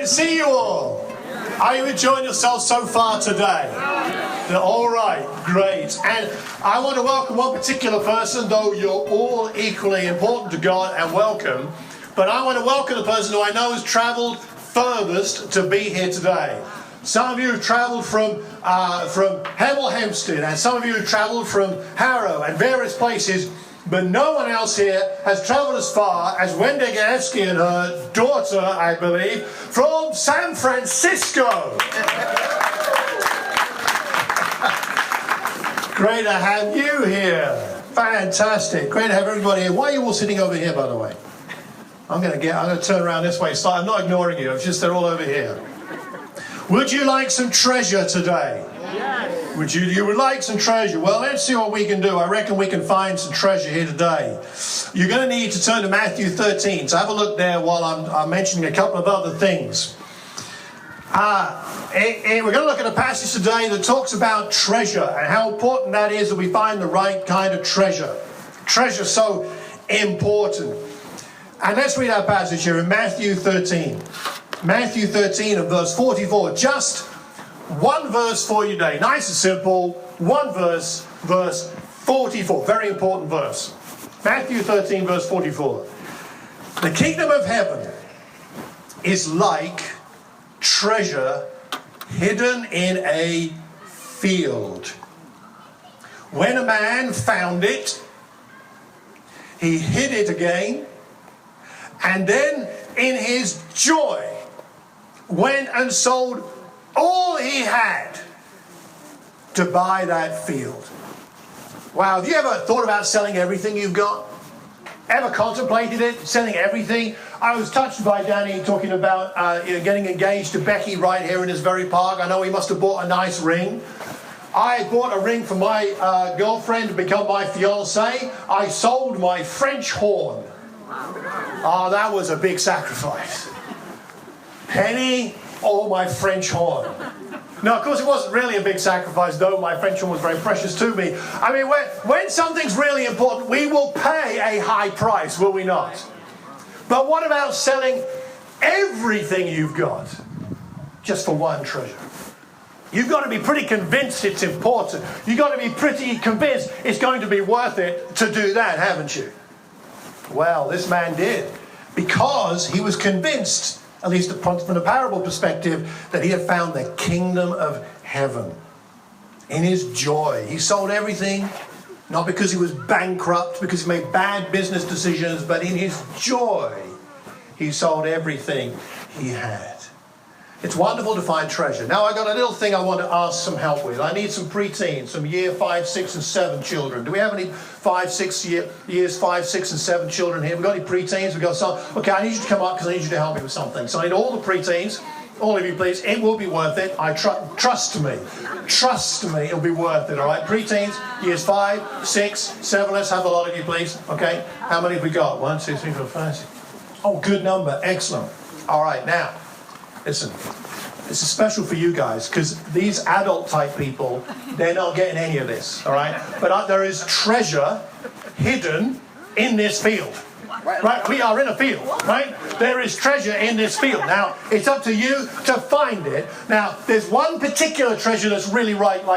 to see you all. Are you enjoying yourselves so far today? All right, great. And I want to welcome one particular person, though you're all equally important to God and welcome. But I want to welcome the person who I know has travelled furthest to be here today. Some of you have travelled from Hemel Hempstead, and some of you have travelled from Harrow and various places. But no one else here has travelled as far as Wendy Gajewski and her daughter, I believe, from San Francisco. Great to have you here. Fantastic. Great to have everybody here. Why are you all sitting over here, by the way? I'm going to turn around this way. So I'm not ignoring you. It's just they're all over here. Would you like some treasure today? Yes. You would like some treasure? Well, let's see what we can do. I reckon we can find some treasure here today. You're going to need to turn to Matthew 13. So have a look there while I'm mentioning a couple of other things. We're going to look at a passage today that talks about treasure and how important that is that we find the right kind of treasure. Treasure is so important. And let's read our passage here in Matthew 13. Matthew 13 and verse 44. Just one verse for you today. Nice and simple. One verse, verse 44. Very important verse. Matthew 13 verse 44. The kingdom of heaven is like treasure hidden in a field. When a man found it, he hid it again, and then in his joy went and sold all he had to buy that field. Wow, have you ever thought about selling everything you've got? Ever contemplated it, selling everything? I was touched by Danny talking about getting engaged to Becky right here in this very park. I know he must have bought a nice ring. I bought a ring for my girlfriend to become my fiancée. I sold my French horn. Oh, that was a big sacrifice. Penny or my French horn. Now, of course, it wasn't really a big sacrifice, though my French horn was very precious to me. I mean, when something's really important, we will pay a high price, will we not? But what about selling everything you've got just for one treasure? You've got to be pretty convinced it's important. You've got to be pretty convinced it's going to be worth it to do that, haven't you? Well, this man did, because he was convinced, at least from the parable perspective, that he had found the kingdom of heaven. In his joy, he sold everything, not because he was bankrupt, because he made bad business decisions, but in his joy, he sold everything he had. It's wonderful to find treasure. Now, I got a little thing I want to ask some help with. I need some preteens, some year 5, 6, and 7 children. Do we have any years 5, 6, and 7 children here? We've got any preteens? We've got some. Okay, I need you to come up because I need you to help me with something. So I need all the preteens, all of you please. It will be worth it. Trust me. Trust me, it'll be worth it, all right? Preteens, years 5, 6, 7. Let's have a lot of you, please. Okay, how many have we got? 1, 2, 3, 4, 5, 6. Oh, good number. Excellent. All right, now. Listen, this is special for you guys because these adult type people, they're not getting any of this, all right? But there is treasure hidden in this field, right? We are in a field, right? There is treasure in this field. Now, it's up to you to find it. Now, there's one particular treasure that's really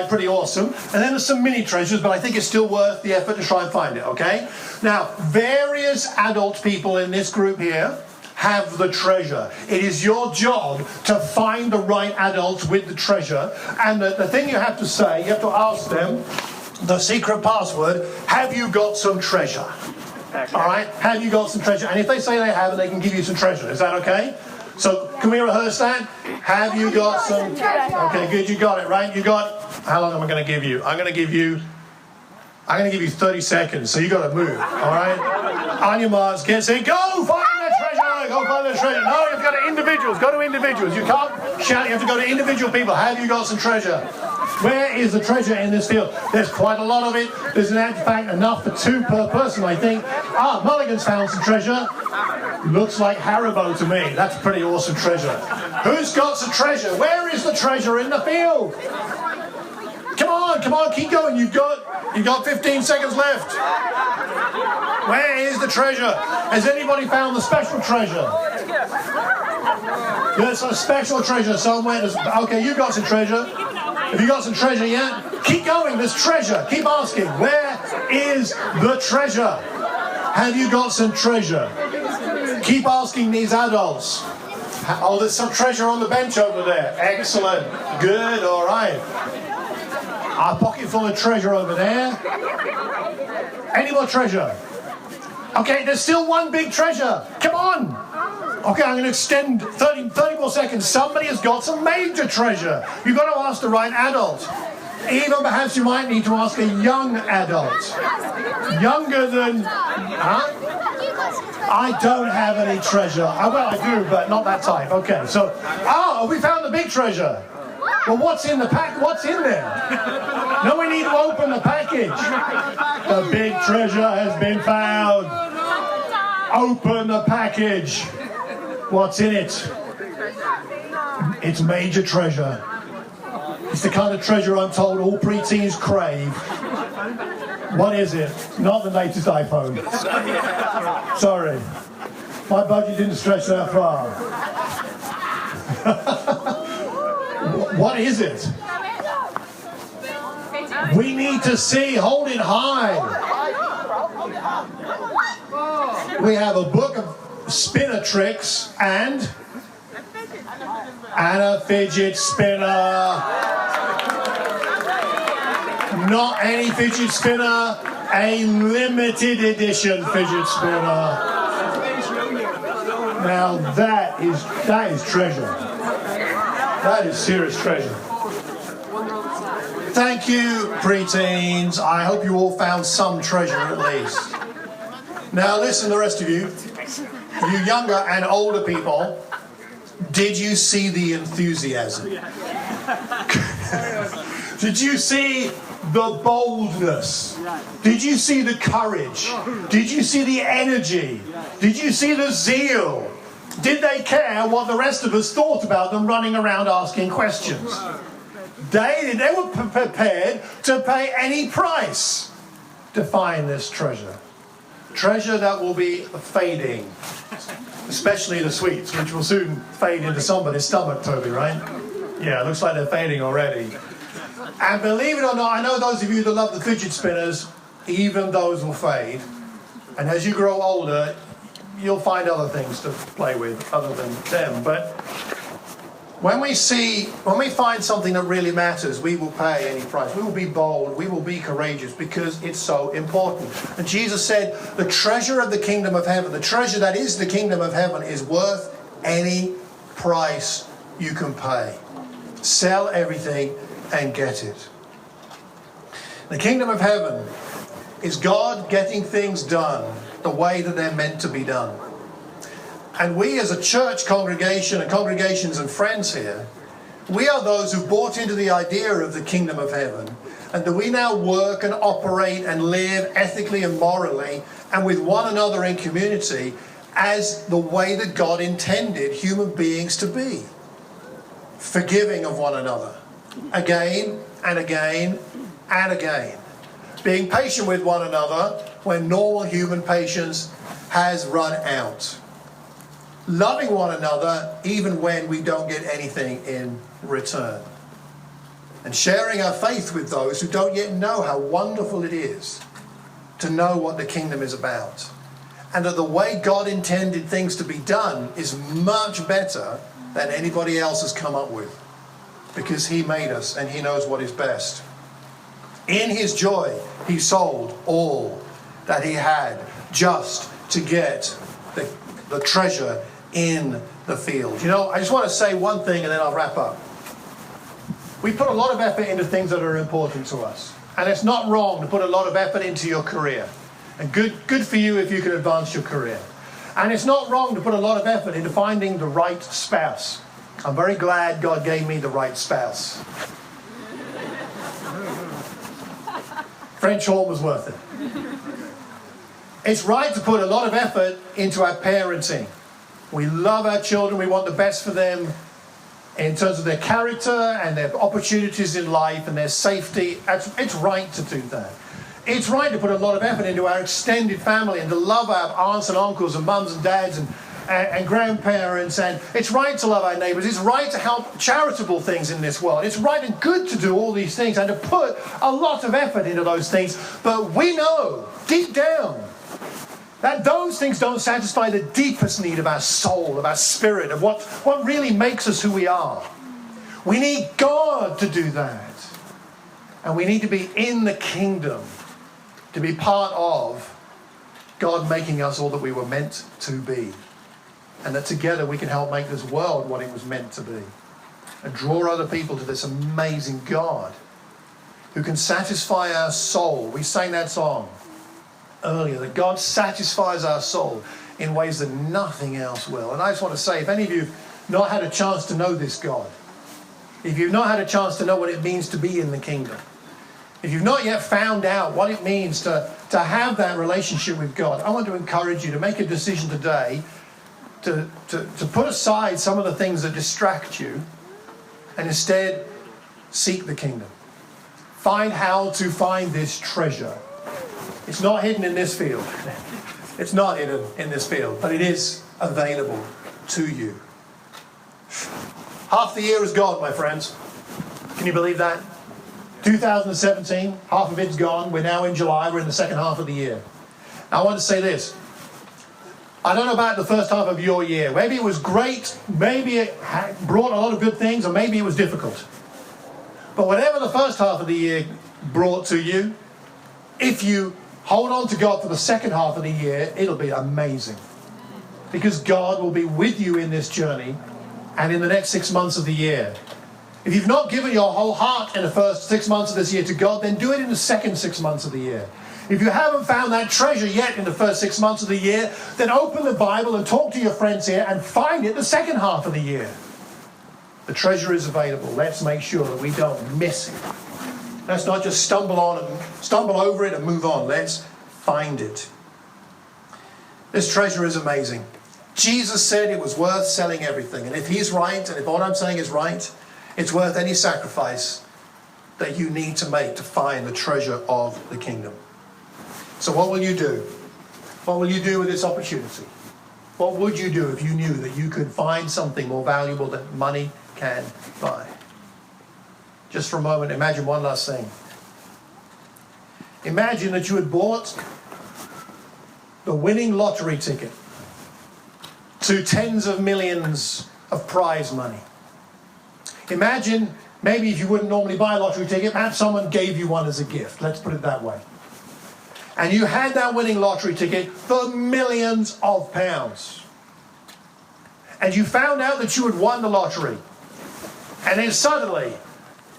pretty awesome, and then there's some mini treasures, but I think it's still worth the effort to try and find it, okay? Now, various adult people in this group here have the treasure. It is your job to find the right adults with the treasure. And the thing you have to say, you have to ask them, the secret password, have you got some treasure? Okay. All right? Have you got some treasure? And if they say they have, they can give you some treasure. Is that okay? So can we rehearse that? Have you got some? Okay, good. You got it, right? You got, how long am I going to give you? I'm going to give you 30 seconds. So you got to move. All right? On your marks, get set, go! Find that treasure! Go find that treasure. No, you've got to individuals. Go to individuals. You can't shout. You have to go to individual people. Have you got some treasure? Where is the treasure in this field? There's quite a lot of it. There's in fact enough for 2 per person, I think. Mulligan's found some treasure. Looks like Haribo to me. That's pretty awesome treasure. Who's got some treasure? Where is the treasure in the field? Come on, keep going. You've got 15 seconds left. Where is the treasure? Has anybody found the special treasure? There's a special treasure somewhere. Okay, you got some treasure. Have you got some treasure yet? Keep going, there's treasure. Keep asking, where is the treasure? Have you got some treasure? Keep asking these adults. Oh, there's some treasure on the bench over there. Excellent. Good, all right. A pocket full of treasure over there. Any more treasure? Okay, there's still one big treasure. Come on. Okay, I'm going to extend 30 more seconds. Somebody has got some major treasure. You've got to ask the right adult. Even perhaps you might need to ask a young adult. Younger than... Huh? I don't have any treasure. Well, I do, but not that type. Okay, so... Oh, we found the big treasure. Well, what's in the pack? What's in there? No, we need to open the package. The big treasure has been found. Open the package. What's in it? It's major treasure. It's the kind of treasure I'm told all preteens crave. What is it? Not the latest iPhone. Sorry. My budget didn't stretch that far. What is it? We need to see. Hold it high. We have a book of spinner tricks and a fidget spinner. Not any fidget spinner, a limited edition fidget spinner. Now that is treasure. That is serious treasure. Thank you, preteens. I hope you all found some treasure at least. Now listen, the rest of you younger and older people, did you see the enthusiasm? Did you see the boldness? Did you see the courage? Did you see the energy? Did you see the zeal? Did they care what the rest of us thought about them running around asking questions? They were prepared to pay any price to find this treasure. Treasure that will be fading, especially the sweets, which will soon fade into somebody's stomach, Toby, right? Yeah, it looks like they're fading already. And believe it or not, I know those of you that love the fidget spinners, even those will fade. And as you grow older, you'll find other things to play with other than them. But when we find something that really matters, we will pay any price. We will be bold, we will be courageous because it's so important. And Jesus said, the treasure of the kingdom of heaven, the treasure that is the kingdom of heaven is worth any price you can pay. Sell everything and get it. The kingdom of heaven is God getting things done the way that they're meant to be done. And we as a church congregation and congregations and friends here, we are those who bought into the idea of the kingdom of heaven, and that we now work and operate and live ethically and morally and with one another in community as the way that God intended human beings to be. Forgiving of one another. Again and again and again. Being patient with one another when normal human patience has run out. Loving one another even when we don't get anything in return. And sharing our faith with those who don't yet know how wonderful it is to know what the kingdom is about. And that the way God intended things to be done is much better than anybody else has come up with. Because He made us and He knows what is best. In His joy, He sold all that He had just to get the treasure in the field. You know, I just want to say one thing and then I'll wrap up. We put a lot of effort into things that are important to us. And it's not wrong to put a lot of effort into your career. And good for you if you can advance your career. And it's not wrong to put a lot of effort into finding the right spouse. I'm very glad God gave me the right spouse. French Hall was worth it. It's right to put a lot of effort into our parenting. We love our children. We want the best for them in terms of their character and their opportunities in life and their safety. It's right to do that. it's right to put a lot of effort into our extended family and to love our aunts and uncles and mums and dads and grandparents, and it's right to love our neighbours. It's right to help charitable things in this world. It's right and good to do all these things and to put a lot of effort into those things. But we know deep down that those things don't satisfy the deepest need of our soul, of our spirit, of what really makes us who we are. We need God to do that. And we need to be in the kingdom, to be part of God making us all that we were meant to be. And that together we can help make this world what it was meant to be. And draw other people to this amazing God who can satisfy our soul. We sang that song earlier, that God satisfies our soul in ways that nothing else will. And I just want to say, if any of you have not had a chance to know this God, if you've not had a chance to know what it means to be in the kingdom, if you've not yet found out what it means to have that relationship with God, I want to encourage you to make a decision today to put aside some of the things that distract you and instead seek the kingdom. Find how to find this treasure. It's not hidden in this field. It's not hidden in this field, but it is available to you. Half the year is gone, my friends. Can you believe that? 2017, half of it's gone. We're now in July. We're in the second half of the year. Now, I want to say this. I don't know about the first half of your year. Maybe it was great. Maybe it brought a lot of good things, or maybe it was difficult. But whatever the first half of the year brought to you, if you hold on to God for the second half of the year, it'll be amazing. Because God will be with you in this journey and in the next 6 months of the year. If you've not given your whole heart in the first 6 months of this year to God, then do it in the second 6 months of the year. If you haven't found that treasure yet in the first 6 months of the year, then open the Bible and talk to your friends here and find it the second half of the year. The treasure is available. Let's make sure that we don't miss it. Let's not just stumble over it and move on. Let's find it. This treasure is amazing. Jesus said it was worth selling everything. And if he's right, and if what I'm saying is right, it's worth any sacrifice that you need to make to find the treasure of the kingdom. So what will you do? What will you do with this opportunity? What would you do if you knew that you could find something more valuable than money can buy? Just for a moment, imagine one last thing. Imagine that you had bought the winning lottery ticket to tens of millions of prize money. Imagine, maybe if you wouldn't normally buy a lottery ticket, perhaps someone gave you one as a gift. Let's put it that way. And you had that winning lottery ticket for millions of pounds. And you found out that you had won the lottery. And then suddenly,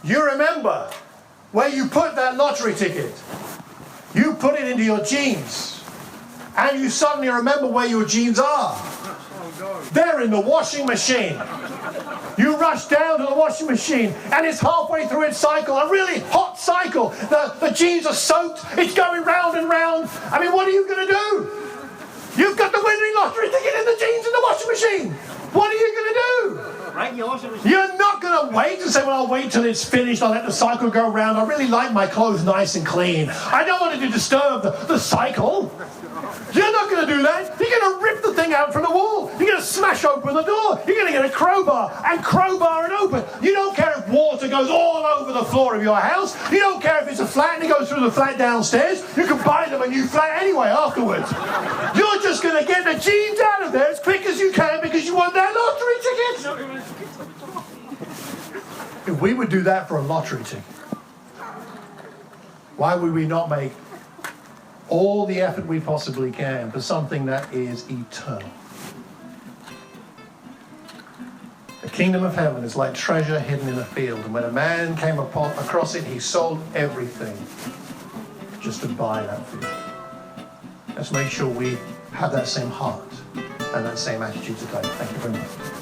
you remember where you put that lottery ticket. You put it into your jeans. And you suddenly remember where your jeans are. They're in the washing machine. You rush down to the washing machine and it's halfway through its cycle, a really hot cycle. The jeans are soaked, it's going round and round. I mean, what are you going to do? You've got the winning lottery ticket in the jeans in the washing machine. What are you going to do? You're not going to wait and say, well, I'll wait till it's finished. I'll let the cycle go round. I really like my clothes nice and clean. I don't want it to disturb the cycle. You're not going to do that. You're going to rip the thing out from the wall. You're going to smash open the door. You're going to get a crowbar and crowbar it open. You don't care if water goes all over the floor of your house. You don't care if it's a flat and it goes through the flat downstairs. You can buy them a new flat anyway afterwards. You're just going to get the jeans out of there as quick as you can because you want that lottery ticket. If we would do that for a lottery ticket, why would we not make all the effort we possibly can for something that is eternal? The kingdom of heaven is like treasure hidden in a field, and when a man came across it, he sold everything just to buy that field. Let's make sure we have that same heart and that same attitude today. Thank you very much.